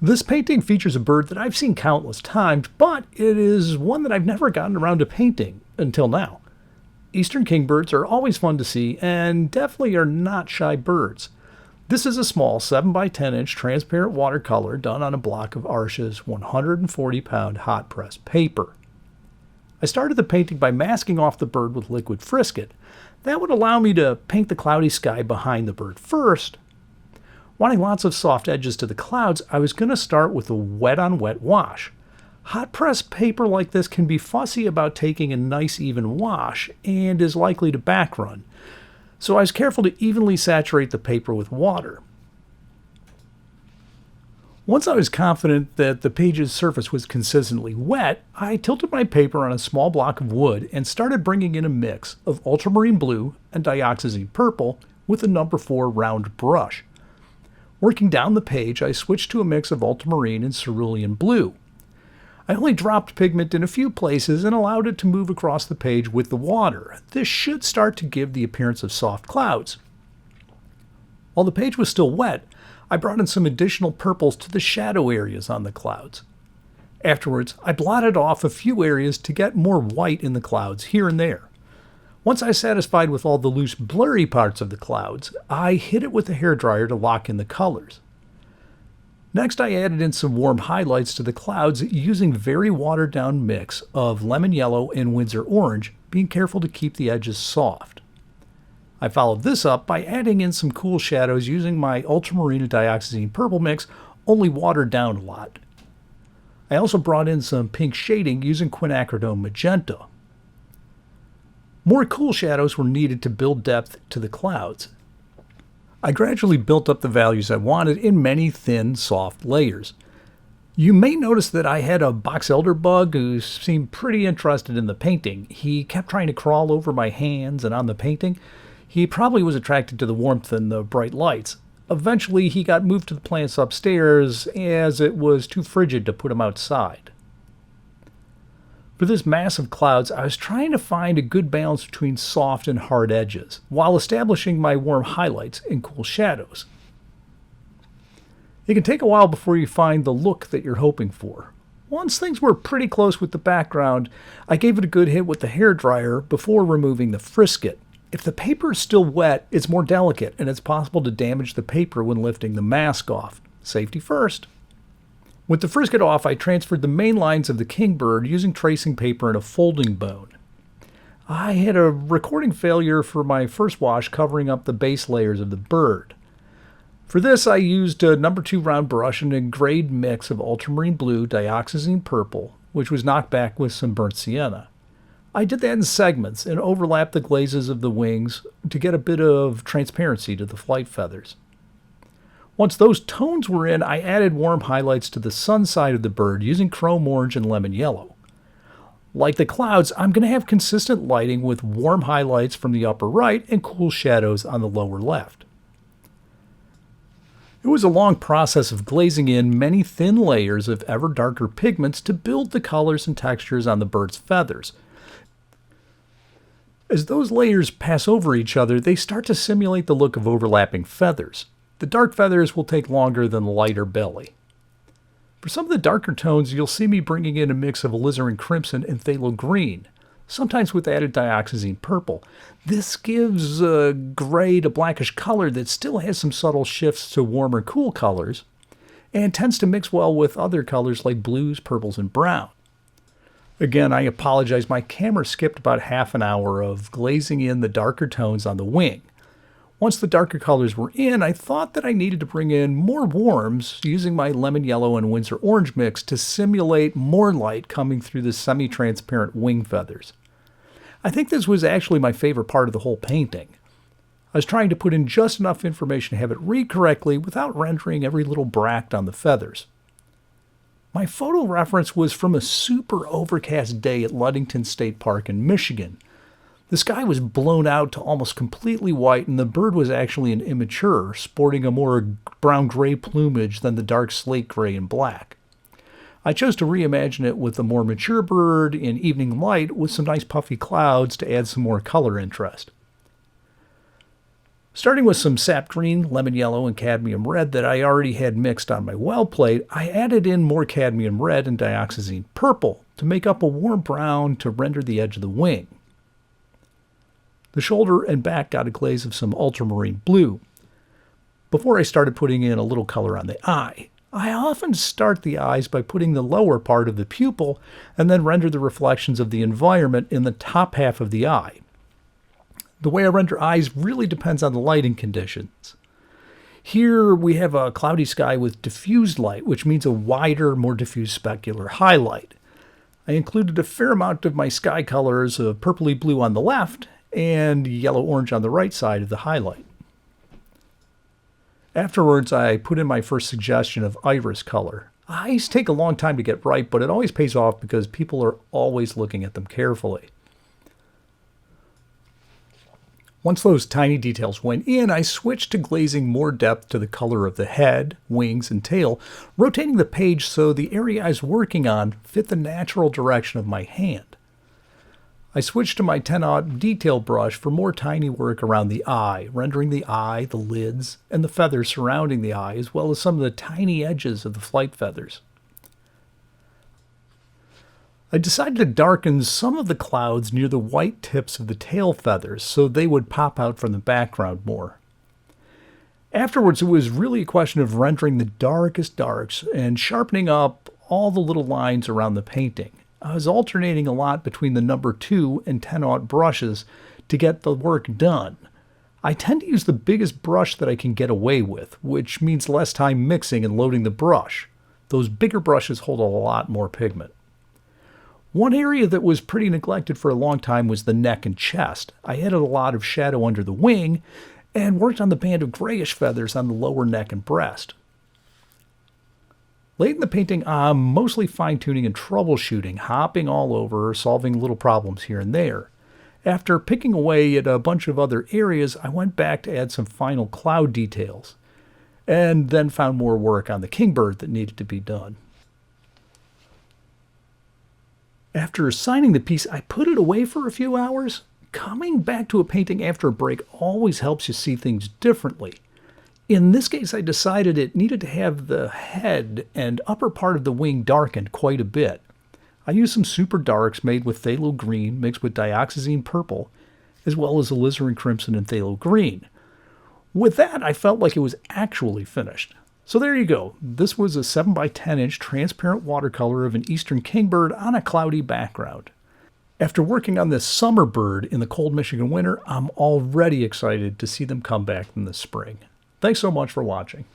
This painting features a bird that I've seen countless times, but it is one that I've never gotten around to painting until now. Eastern kingbirds are always fun to see and definitely are not shy birds. This is a small 7 by 10 inch transparent watercolor done on a block of Arches 140-pound hot press paper. I started the painting by masking off the bird with liquid frisket. That would allow me to paint the cloudy sky behind the bird first. Wanting lots of soft edges to the clouds, I was going to start with a wet-on-wet wash. Hot press paper like this can be fussy about taking a nice even wash and is likely to backrun, so I was careful to evenly saturate the paper with water. Once I was confident that the page's surface was consistently wet, I tilted my paper on a small block of wood and started bringing in a mix of ultramarine blue and dioxazine purple with a number 4 round brush. Working down the page, I switched to a mix of ultramarine and cerulean blue. I only dropped pigment in a few places and allowed it to move across the page with the water. This should start to give the appearance of soft clouds. While the page was still wet, I brought in some additional purples to the shadow areas on the clouds. Afterwards, I blotted off a few areas to get more white in the clouds here and there. Once I was satisfied with all the loose, blurry parts of the clouds, I hit it with a hairdryer to lock in the colors. Next, I added in some warm highlights to the clouds using very watered-down mix of lemon yellow and Windsor orange, being careful to keep the edges soft. I followed this up by adding in some cool shadows using my ultramarine and dioxazine purple mix, only watered down a lot. I also brought in some pink shading using quinacridone magenta. More cool shadows were needed to build depth to the clouds. I gradually built up the values I wanted in many thin, soft layers. You may notice that I had a box elder bug who seemed pretty interested in the painting. He kept trying to crawl over my hands and on the painting. He probably was attracted to the warmth and the bright lights. Eventually, he got moved to the plants upstairs as it was too frigid to put him outside. For this mass of clouds, I was trying to find a good balance between soft and hard edges, while establishing my warm highlights and cool shadows. It can take a while before you find the look that you're hoping for. Once things were pretty close with the background, I gave it a good hit with the hairdryer before removing the frisket. If the paper is still wet, it's more delicate, and it's possible to damage the paper when lifting the mask off. Safety first. With the frisket off, I transferred the main lines of the Kingbird using tracing paper and a folding bone. I had a recording failure for my first wash covering up the base layers of the bird. For this, I used a number 2 round brush and a grade mix of ultramarine blue, dioxazine purple, which was knocked back with some burnt sienna. I did that in segments and overlapped the glazes of the wings to get a bit of transparency to the flight feathers. Once those tones were in, I added warm highlights to the sun side of the bird using chrome orange and lemon yellow. Like the clouds, I'm going to have consistent lighting with warm highlights from the upper right and cool shadows on the lower left. It was a long process of glazing in many thin layers of ever darker pigments to build the colors and textures on the bird's feathers. As those layers pass over each other, they start to simulate the look of overlapping feathers. The dark feathers will take longer than the lighter belly. For some of the darker tones, you'll see me bringing in a mix of alizarin crimson and phthalo green, sometimes with added dioxazine purple. This gives a gray to blackish color that still has some subtle shifts to warmer cool colors, and tends to mix well with other colors like blues, purples, and brown. Again, I apologize, my camera skipped about half an hour of glazing in the darker tones on the wing. Once the darker colors were in, I thought that I needed to bring in more warms using my lemon yellow and Windsor orange mix to simulate more light coming through the semi-transparent wing feathers. I think this was actually my favorite part of the whole painting. I was trying to put in just enough information to have it read correctly without rendering every little bract on the feathers. My photo reference was from a super overcast day at Ludington State Park in Michigan. The sky was blown out to almost completely white, and the bird was actually an immature, sporting a more brown-gray plumage than the dark slate gray and black. I chose to reimagine it with a more mature bird in evening light with some nice puffy clouds to add some more color interest. Starting with some sap green, lemon yellow, and cadmium red that I already had mixed on my well plate, I added in more cadmium red and dioxazine purple to make up a warm brown to render the edge of the wing. The shoulder and back got a glaze of some ultramarine blue. Before I started putting in a little color on the eye, I often start the eyes by putting the lower part of the pupil and then render the reflections of the environment in the top half of the eye. The way I render eyes really depends on the lighting conditions. Here we have a cloudy sky with diffused light, which means a wider, more diffuse specular highlight. I included a fair amount of my sky colors of purpley blue on the left and yellow-orange on the right side of the highlight. Afterwards, I put in my first suggestion of iris color. Eyes take a long time to get right, but it always pays off because people are always looking at them carefully. Once those tiny details went in, I switched to glazing more depth to the color of the head, wings, and tail, rotating the page so the area I was working on fit the natural direction of my hand. I switched to my 10-aught detail brush for more tiny work around the eye, rendering the eye, the lids, and the feathers surrounding the eye, as well as some of the tiny edges of the flight feathers. I decided to darken some of the clouds near the white tips of the tail feathers so they would pop out from the background more. Afterwards, it was really a question of rendering the darkest darks and sharpening up all the little lines around the painting. I was alternating a lot between the number 2 and 10-aught brushes to get the work done. I tend to use the biggest brush that I can get away with, which means less time mixing and loading the brush. Those bigger brushes hold a lot more pigment. One area that was pretty neglected for a long time was the neck and chest. I added a lot of shadow under the wing and worked on the band of grayish feathers on the lower neck and breast. Late in the painting, I'm mostly fine-tuning and troubleshooting, hopping all over, solving little problems here and there. After picking away at a bunch of other areas, I went back to add some final cloud details, and then found more work on the Kingbird that needed to be done. After signing the piece, I put it away for a few hours. Coming back to a painting after a break always helps you see things differently. In this case, I decided it needed to have the head and upper part of the wing darkened quite a bit. I used some super darks made with phthalo green mixed with dioxazine purple, as well as alizarin crimson and phthalo green. With that, I felt like it was actually finished. So there you go. This was a 7 by 10 inch transparent watercolor of an eastern kingbird on a cloudy background. After working on this summer bird in the cold Michigan winter, I'm already excited to see them come back in the spring. Thanks so much for watching.